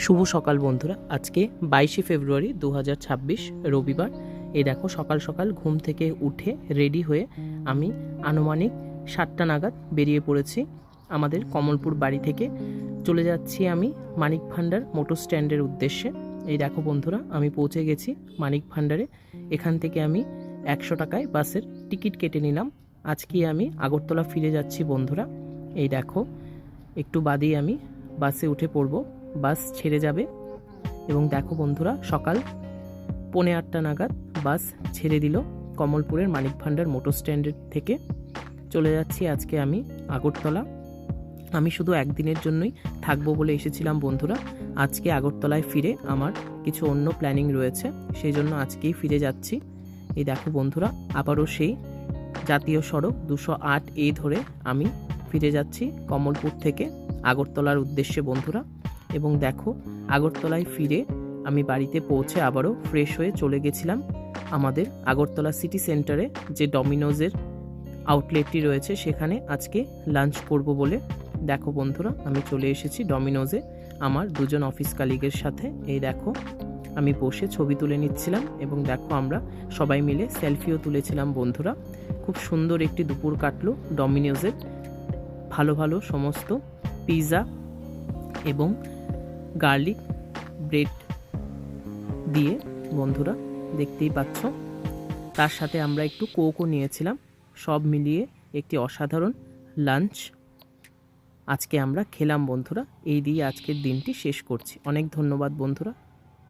শুভ সকাল বন্ধুরা। আজকে 22শে ফেব্রুয়ারি 2026 রবিবার। এই দেখো সকাল সকাল ঘুম থেকে উঠে রেডি হয়ে আমি আনুমানিক 7টা নাগাদ বেরিয়ে পড়েছি। আমাদের কমলপুর বাড়ি থেকে চলে যাচ্ছি আমি মানিক ভান্ডার মোটর স্ট্যান্ডের উদ্দেশ্যে। এই দেখো বন্ধুরা, আমি পৌঁছে গেছি মানিক ভান্ডারে। এখান থেকে আমি 100 টাকায় বাসের টিকিট কেটে নিলাম। আজকে আমি আগরতলা ফিরে যাচ্ছি বন্ধুরা। এই দেখো একটু বাদেই আমি বাসে উঠে পড়ব, বাস ছেড়ে যাবে। এবং দেখো বন্ধুরা, সকাল 7:45 নাগাদ বাস ছেড়ে দিল কমলপুরের মানিক ভান্ডার মোটর স্ট্যান্ডের থেকে। চলে যাচ্ছি আজকে আমি আগরতলা। আমি শুধু একদিনের জন্যই থাকবো বলে এসেছিলাম বন্ধুরা। আজকে আগরতলায় ফিরে আমার কিছু অন্য প্ল্যানিং রয়েছে, সেই জন্য আজকেই ফিরে যাচ্ছি। এই দেখো বন্ধুরা, আবারও সেই জাতীয় সড়ক 208A ধরে আমি ফিরে যাচ্ছি কমলপুর থেকে আগরতলার উদ্দেশ্যে বন্ধুরা। এবং দেখো আগরতলায় ফিরে আমি বাড়িতে পৌঁছে আবারও ফ্রেশ হয়ে চলে গেছিলাম আমাদের আগরতলা সিটি সেন্টারে যে ডমিনোজের আউটলেটটি রয়েছে, সেখানে আজকে লাঞ্চ করব বলে। দেখো বন্ধুরা, আমি চলে এসেছি ডমিনোজে আমার দুজন অফিস কালিগের সাথে। এই দেখো আমি বসে ছবি তুলে নিচ্ছিলাম এবং দেখো আমরা সবাই মিলে সেলফিও তুলেছিলাম বন্ধুরা। খুব সুন্দর একটি দুপুর কাটলো ডমিনোজের। ভালো ভালো সমস্ত পিৎজা এবং গার্লিক ব্রেড দিয়ে বন্ধুরা, দেখতেই পাচ্ছ। তার সাথে আমরা একটু কোকও নিয়েছিলাম। সব মিলিয়ে একটি অসাধারণ লাঞ্চ আজকে আমরা খেলাম বন্ধুরা। এই দিয়ে আজকের দিনটি শেষ করছি। অনেক ধন্যবাদ বন্ধুরা।